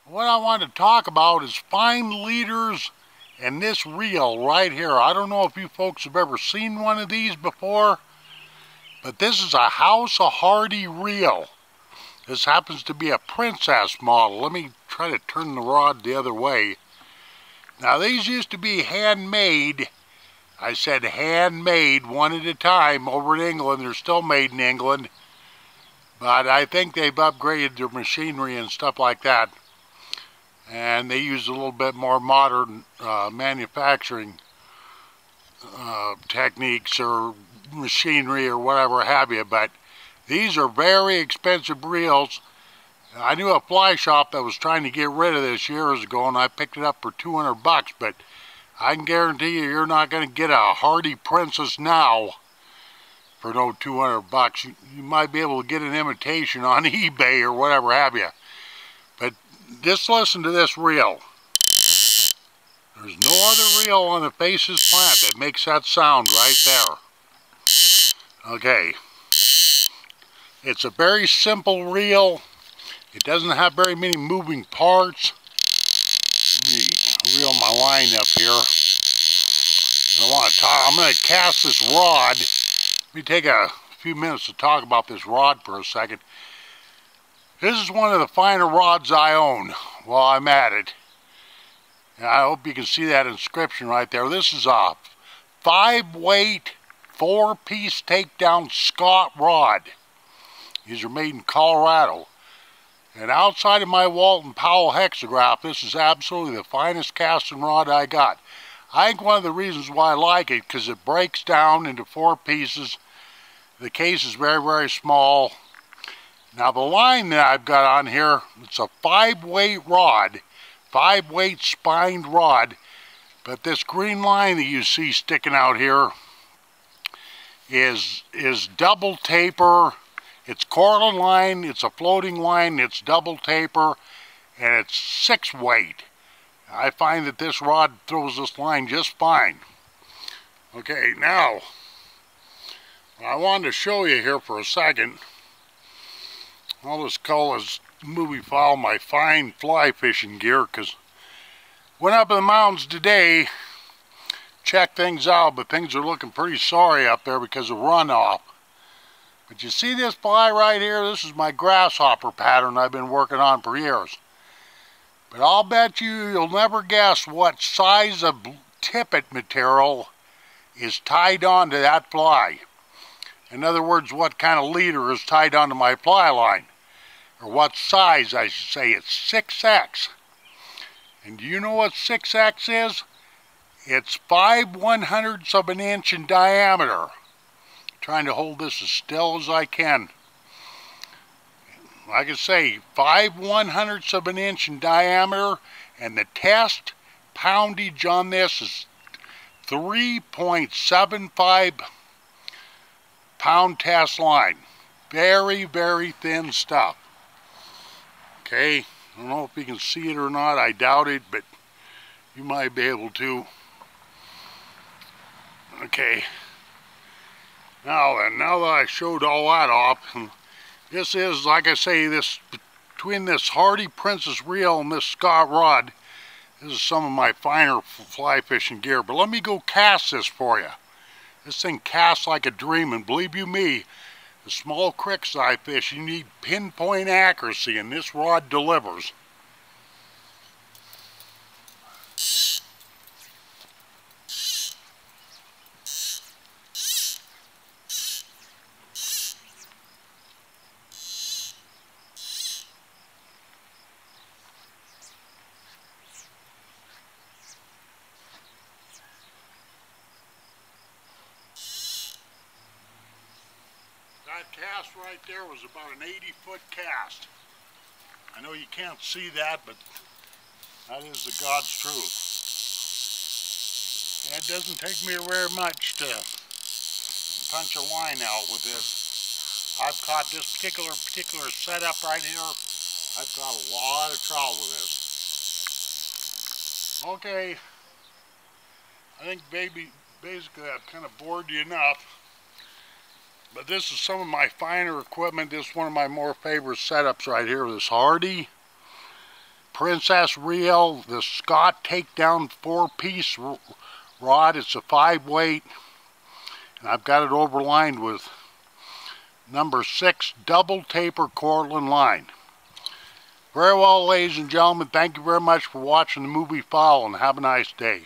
What I want to talk about is fine leaders and this reel right here. I don't know if you folks have ever seen one of these before, but this is a House of Hardy reel. This happens to be a Princess model. Let me try to turn the rod the other way. Now these used to be handmade. I said handmade, one at a time, over in England. They're still made in England, but I think they've upgraded their machinery and stuff like that, and they use a little bit more modern manufacturing techniques or machinery or whatever have you. But these are very expensive reels. I knew a fly shop that was trying to get rid of this years ago, and I picked it up for 200 bucks, but I can guarantee you, you're not going to get a Hardy Princess now for no 200 bucks. You might be able to get an imitation on eBay or whatever have you. But just listen to this reel. There's no other reel on the face of this planet that makes that sound right there. Okay. It's a very simple reel. It doesn't have very many moving parts. Let me reel my line up here. I'm going to cast this rod. Let me take a few minutes to talk about this rod for a second. This is one of the finer rods I own while I'm at it. And I hope you can see that inscription right there. This is a 5-weight, 4-piece takedown Scott rod. These are made in Colorado. And outside of my Walton Powell hexagraph, this is absolutely the finest casting rod I got. I think one of the reasons why I like it, because it breaks down into 4 pieces. The case is very, very small. Now the line that I've got on here, it's a 5-weight rod, 5-weight spined rod. But this green line that you see sticking out here is double taper. It's Cortland line, it's a floating line, it's double taper, and it's 6-weight. I find that this rod throws this line just fine. Okay, now, I wanted to show you here for a second. I'll just call this movie file my fine fly fishing gear, because went up in the mountains today, checked things out, but things are looking pretty sorry up there because of runoff. But you see this fly right here? This is my grasshopper pattern I've been working on for years. But I'll bet you'll never guess what size of tippet material is tied onto that fly. In other words, what kind of leader is tied onto my fly line. Or what size, I should say. It's 6X. And do you know what 6X is? It's 5/100ths of an inch in diameter. Trying to hold this as still as I can. Like I say, 5/100ths of an inch in diameter, and the test poundage on this is 3.75 pound test line. Very, very thin stuff. Okay, I don't know if you can see it or not, I doubt it, but you might be able to. Okay. Now that I showed all that off, this is, like I say, between this Hardy Princess reel and this Scott rod, this is some of my finer fly fishing gear. But let me go cast this for you. This thing casts like a dream, and believe you me, the small creeks I fish, you need pinpoint accuracy, and this rod delivers. That cast right there was about an 80-foot cast. I know you can't see that, but that is the God's truth. And it doesn't take me very much to punch a line out with this. I've caught this particular setup right here. I've caught a lot of trout with this. Okay, I think basically I've kind of bored you enough. But this is some of my finer equipment. This is one of my more favorite setups right here, this Hardy. Princess reel, the Scott Takedown 4-piece rod. It's a 5-weight, and I've got it overlined with number 6 double taper Cortland line. Very well, ladies and gentlemen, thank you very much for watching the movie Fowl, and have a nice day.